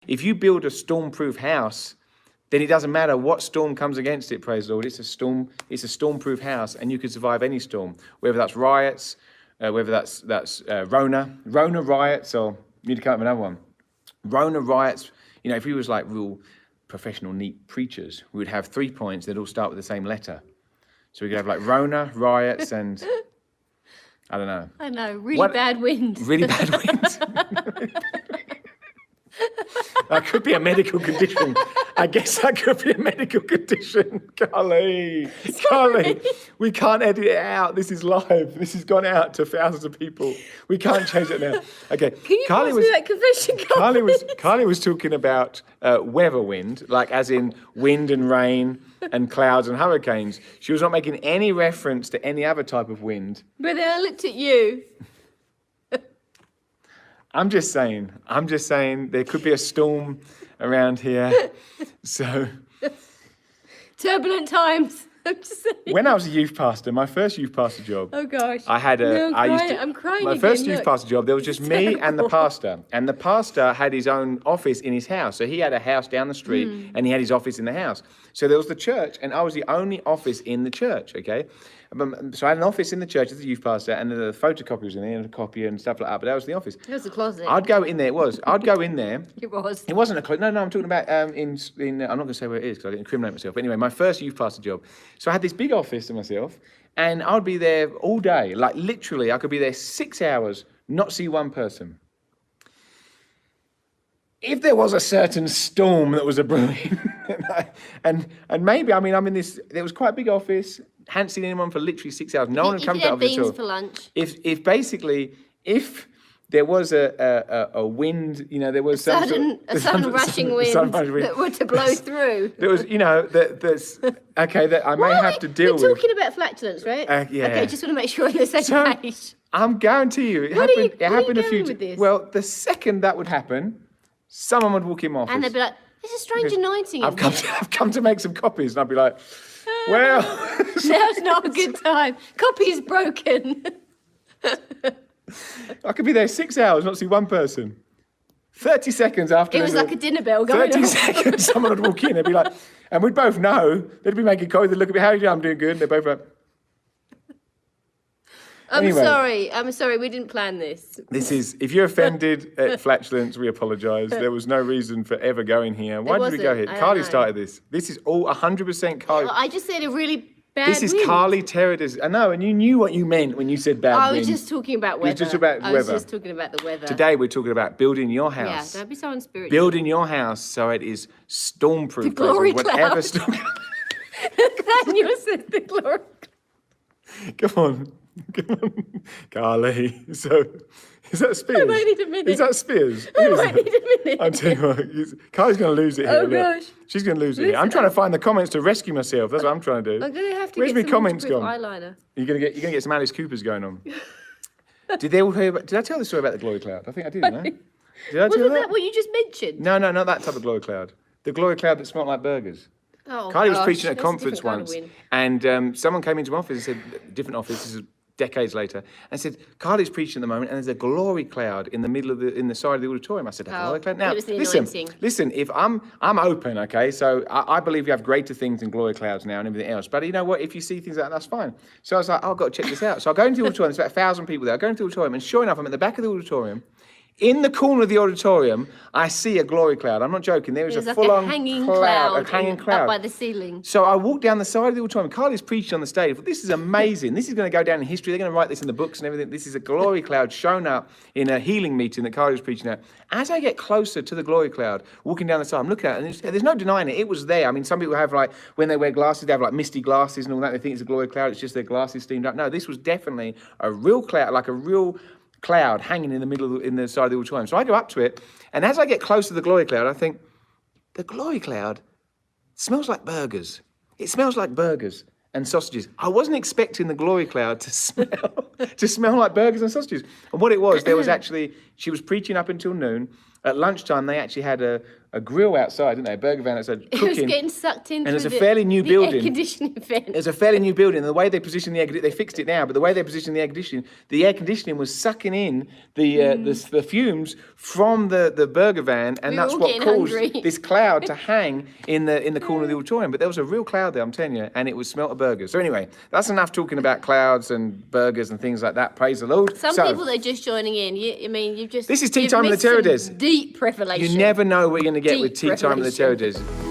If you build a storm-proof house, then it doesn't matter what storm comes against it, praise the Lord. It's a storm-proof house, and you can survive any storm, whether that's riots, whether that's Rona riots, or you need to come up with another one. Rona riots, if we was like real professional, neat preachers, we would have 3 points that all start with the same letter. So we could have like Rona, riots, and I don't know. I know, really bad wind. Really bad wind. That could be a medical condition. I guess that could be a medical condition. Carlie, we can't edit it out. This is live. This has gone out to thousands of people. We can't change it now. Okay. Can you pass me that confession card? Carlie was talking about weather wind, like as in wind and rain and clouds and hurricanes. She was not making any reference to any other type of wind. But then I looked at you. I'm just saying there could be a storm around here. So turbulent times. I'm just saying. When I was a youth pastor, my first youth pastor job. Oh gosh. I had a. No, I'm crying. My first youth pastor job. There was just me and the pastor, and the pastor had his own office in his house. So he had a house down the street, and he had his office in the house. So there was the church, and I was the only office in the church. Okay. So I had an office in the church as a youth pastor, and the photocopy was in there, and a copy and stuff like that. But that was the office. It was a closet. I'd go in there. It was. I'd go in there. It was. It wasn't a closet. No. I'm talking about in. I'm not going to say where it is because I didn't incriminate myself. But anyway, my first youth pastor job. So I had this big office to myself, and I'd be there all day. Like literally, I could be there 6 hours, not see one person. If there was a certain storm that was a brewing, and maybe, I'm in this, it was quite a big office, hadn't seen anyone for literally 6 hours. No one had come to the office at all. For lunch. If there was a wind, there was a sudden rushing wind that were to blow through. There was, that I may have to deal with. We're talking about flatulence, right? Yeah. Okay, just want to make sure we're on the same page. I'm guarantee you, it happened a few times. Well, the second that would happen, someone would walk in my office. And they'd be like, there's a strange anointing. I've come to make some copies. And I'd be like, well. Now's not a good time. Copy's broken. I could be there 6 hours, not see one person. 30 seconds after. It was like a dinner bell going 30 off. 30 seconds, someone would walk in. They'd be like, and we'd both know. They'd be making coffee. They'd look at me, how are you doing? I'm doing good. And they're both like. I'm sorry, we didn't plan this. If you're offended at flatulence, we apologise. There was no reason for ever going here. Why did we go here? Carlie started this. This is all 100% Carlie. I just said a really bad This is Carlie Terradez. I know, and you knew what you meant when you said bad wind. I was just talking about weather. I was just talking about the weather. Today we're talking about building your house. Yeah, don't be so unspiritual. Building your house so it is storm-proof. The glory whatever cloud. Storm. You said the glory cloud. Come on, Carlie. So, is that Spears? I might need a minute. Is that Spears? I might need a minute. I'm telling you what, Carlie's going to lose it here. Oh, gosh. She's going to lose it here. I'm trying to find the comments to rescue myself. That's what I'm trying to do. I'm going to have to Where's get my some comments gone? eyeliner. You're going to get some Alice Coopers going on. Did I tell the story about the glory cloud? I think I did, no? Did I tell Wasn't that what you just mentioned? No, not that type of glory cloud. The glory cloud that smelled like burgers. Oh, Carlie was preaching at a that's conference different once, kind of and someone came into my office and said, different office, this is decades later, and said, Carlie's preaching at the moment, and there's a glory cloud in the middle of in the side of the auditorium. I said, a glory cloud? Now, listen, if I'm open, okay, so I believe we have greater things than glory clouds now and everything else, but you know what, if you see things like that, that's fine. So I was like, I've got to check this out. So I go into the auditorium, there's about 1,000 people there, I go into the auditorium, and sure enough, I'm at the back of the auditorium. In the corner of the auditorium, I see a glory cloud. I'm not joking. There is a full-on cloud, a hanging cloud up by the ceiling. So I walk down the side of the auditorium. Carlie's preached on the stage. This is amazing. This is going to go down in history. They're going to write this in the books and everything. This is a glory cloud shown up in a healing meeting that Carlie was preaching at. As I get closer to the glory cloud, walking down the side, I'm looking at it, and there's no denying it. It was there. I mean, some people have, like, when they wear glasses, they have, like, misty glasses and all that. They think it's a glory cloud. It's just their glasses steamed up. No, this was definitely a real cloud, like a real cloud hanging in the middle in the side of the auditorium. So I go up to it, and as I get close to the glory cloud, I think, the glory cloud smells like burgers. It smells like burgers and sausages. I wasn't expecting the glory cloud to smell like burgers and sausages. And what it was, she was preaching up until noon. At lunchtime, they actually had a grill outside, didn't they? A burger van outside It was cooking. getting sucked in And it's through a fairly new building. air conditioning vent. It was a fairly new building. And the way they positioned the they fixed it now, but the way they positioned the air conditioning was sucking in the fumes from the burger van, and We that's were all what getting caused hungry. this cloud to hang in the corner of the auditorium. But there was a real cloud there, I'm telling you, and it was smelt of burgers. So anyway, that's enough talking about clouds and burgers and things like that. Praise the Lord. Some people that are just joining in, you've just... This is Tea you've Time with the missed some Terradez. Deep revelation. You never know what you're going to get with Deep Tea Time with the revelation. Terradez.